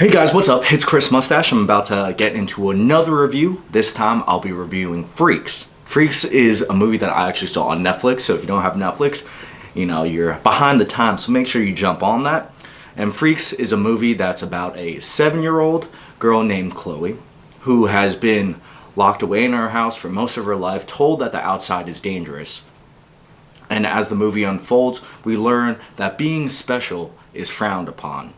Hey guys, what's up? It's Chris Mustache. I'm about to get into another review. This time I'll be reviewing Freaks. Freaks is a movie that I actually saw on Netflix, so if you don't have Netflix, you're behind the times, so make sure you jump on that. And Freaks is a movie that's about a 7-year-old girl named Chloe who has been locked away in her house for most of her life, told that the outside is dangerous. And as the movie unfolds, we learn that being special is frowned upon.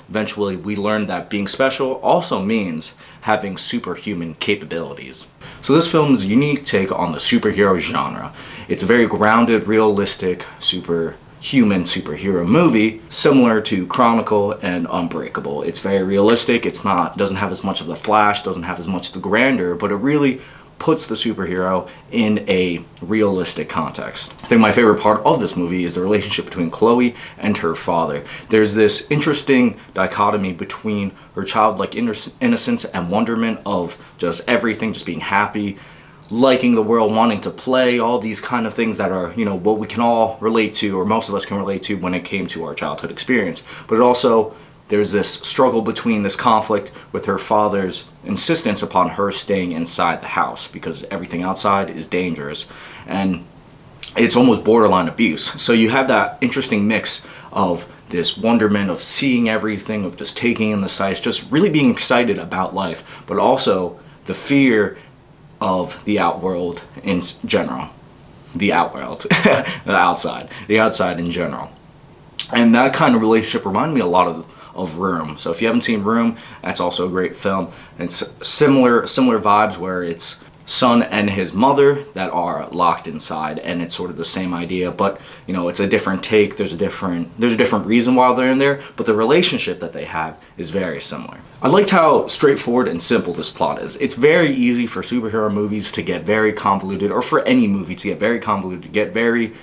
Eventually, we learn that being special also means having superhuman capabilities. So this film is a unique take on the superhero genre. It's a very grounded, realistic, superhero movie, similar to Chronicle and Unbreakable. It's very realistic. Doesn't have as much of the flash, doesn't have as much of the grandeur, but it really puts the superhero in a realistic context. I think my favorite part of this movie is the relationship between Chloe and her father. There's this interesting dichotomy between her childlike innocence and wonderment of just everything, just being happy, liking the world, wanting to play, all these kind of things that are, what we can all relate to, or most of us can relate to when it came to our childhood experience. But it also, there's this struggle between this conflict with her father's insistence upon her staying inside the house because everything outside is dangerous, and it's almost borderline abuse. So you have that interesting mix of this wonderment of seeing everything, of just taking in the sights, just really being excited about life, but also the fear of the outworld in general. The outworld, the outside in general. And that kind of relationship reminded me a lot of Room. So if you haven't seen Room, that's also a great film. And it's similar vibes where it's son and his mother that are locked inside, and it's sort of the same idea, but it's a different take. There's a different reason why they're in there, but the relationship that they have is very similar. I liked how straightforward and simple this plot is. It's very easy for superhero movies to get very convoluted, or for any movie to get very convoluted, to get very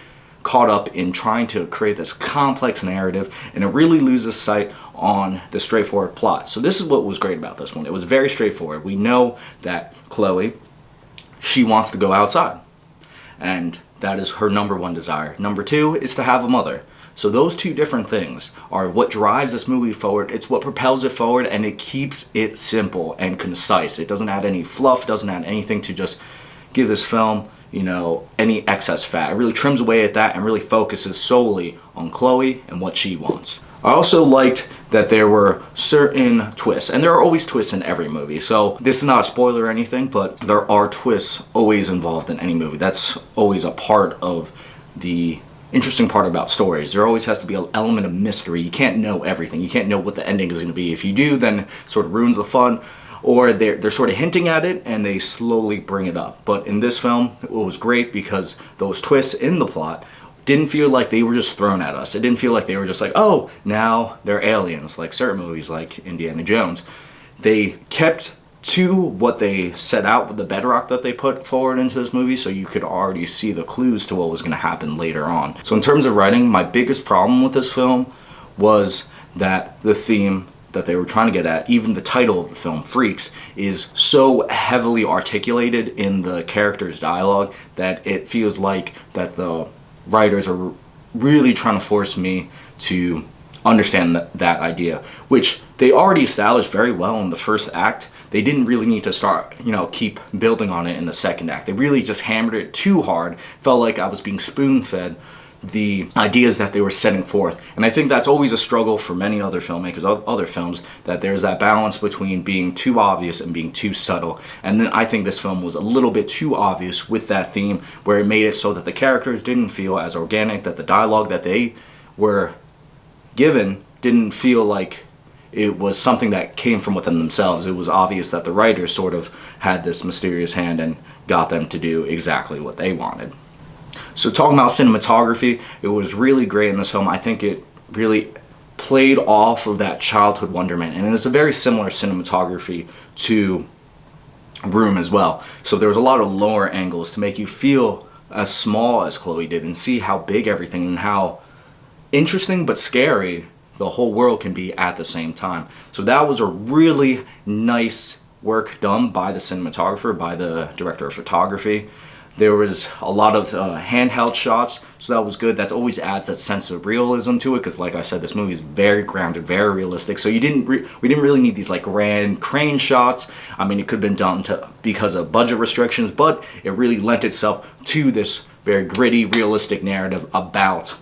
caught up in trying to create this complex narrative, and it really loses sight on the straightforward plot. So this is what was great about this one. It was very straightforward. We know that Chloe, she wants to go outside, and that is her number one desire. Number two is to have a mother. So those two different things are what drives this movie forward. It's what propels it forward, and it keeps it simple and concise. It doesn't add any fluff, doesn't add anything to just give this film any excess fat. It really trims away at that and really focuses solely on Chloe and what she wants. I also liked that there were certain twists, and there are always twists in every movie, so this is not a spoiler or anything, but there are twists always involved in any movie. That's always a part of the interesting part about stories. There always has to be an element of mystery. You can't know everything. You can't know what the ending is going to be. If you do, then it sort of ruins the fun. Or they're sort of hinting at it and they slowly bring it up. But in this film, it was great because those twists in the plot didn't feel like they were just thrown at us. It didn't feel like they were just like, oh, now they're aliens, like certain movies like Indiana Jones. They kept to what they set out with the bedrock that they put forward into this movie, so you could already see the clues to what was going to happen later on. So in terms of writing, my biggest problem with this film was that the theme that they were trying to get at, even the title of the film, Freaks, is so heavily articulated in the characters' dialogue that it feels like that the writers are really trying to force me to understand that idea, which they already established very well in the first act. They didn't really need to start, keep building on it in the second act. They really just hammered it too hard. Felt like I was being spoon-fed the ideas that they were setting forth. And I think that's always a struggle for many other filmmakers, other films, that there's that balance between being too obvious and being too subtle. And then I think this film was a little bit too obvious with that theme, where it made it so that the characters didn't feel as organic, that the dialogue that they were given didn't feel like it was something that came from within themselves. It was obvious that the writers sort of had this mysterious hand and got them to do exactly what they wanted. So talking about cinematography, it was really great in this film. I think it really played off of that childhood wonderment, and it's a very similar cinematography to Room as well. So there was a lot of lower angles to make you feel as small as Chloe did and see how big everything and how interesting but scary the whole world can be at the same time. So that was a really nice work done by the cinematographer, by the director of photography. There was a lot of handheld shots, so that was good. That always adds that sense of realism to it, because like I said, this movie is very grounded, very realistic. So we didn't really need these like grand crane shots. I mean, it could have been done because of budget restrictions, but it really lent itself to this very gritty, realistic narrative about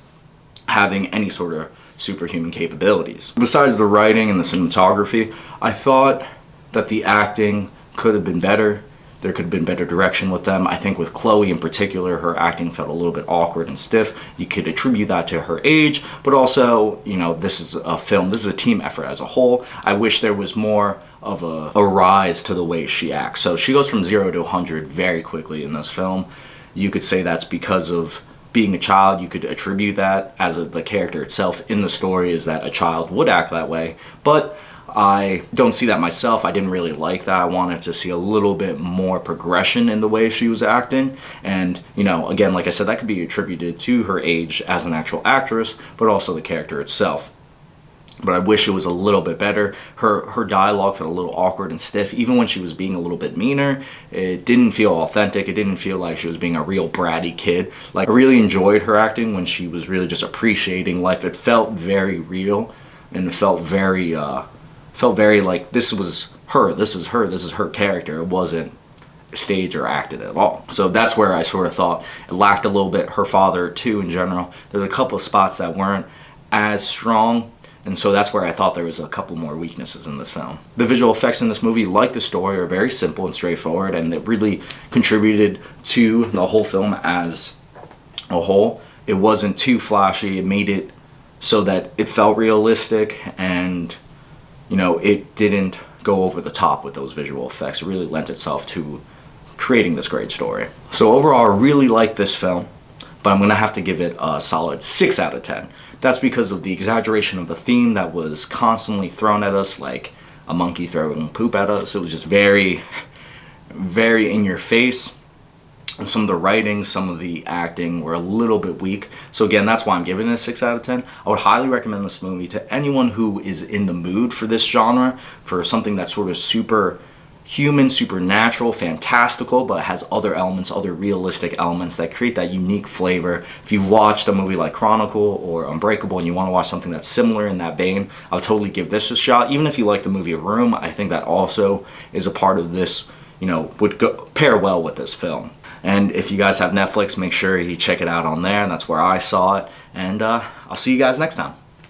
having any sort of superhuman capabilities. Besides the writing and the cinematography, I thought that the acting could have been better. There could have been better direction with them. I think with Chloe in particular, her acting felt a little bit awkward and stiff. You could attribute that to her age, but also, you know, this is a film, this is a team effort as a whole. I wish there was more of a rise to the way she acts. So she goes from 0 to 100 very quickly in this film. You could say that's because of being a child. You could attribute that as the character itself in the story is that a child would act that way, but I don't see that myself. I didn't really like that. I wanted to see a little bit more progression in the way she was acting. And, you know, again, like I said, that could be attributed to her age as an actual actress, but also the character itself. But I wish it was a little bit better. Her dialogue felt a little awkward and stiff. Even when she was being a little bit meaner, it didn't feel authentic. It didn't feel like she was being a real bratty kid. Like, I really enjoyed her acting when she was really just appreciating life. It felt very real, and it felt very like this was her, this is her character. It wasn't staged or acted at all. So that's where I sort of thought it lacked a little bit. Her father too, in general, there's a couple of spots that weren't as strong, and so that's where I thought there was a couple more weaknesses in this film. The visual effects in this movie, like the story, are very simple and straightforward, and it really contributed to the whole film as a whole. It wasn't too flashy. It made it so that it felt realistic, and you know, it didn't go over the top with those visual effects. It really lent itself to creating this great story. So overall, I really like this film, but I'm going to have to give it a solid 6 out of 10. That's because of the exaggeration of the theme that was constantly thrown at us, like a monkey throwing poop at us. It was just very, very in your face. And some of the writing, some of the acting were a little bit weak. So again, that's why I'm giving it a 6 out of 10. I would highly recommend this movie to anyone who is in the mood for this genre, for something that's sort of superhuman, supernatural, fantastical, but has other elements, other realistic elements that create that unique flavor. If you've watched a movie like Chronicle or Unbreakable and you want to watch something that's similar in that vein, I would totally give this a shot. Even if you like the movie Room, I think that also is a part of this, you know, would pair well with this film. And if you guys have Netflix, make sure you check it out on there, and that's where I saw it. And I'll see you guys next time.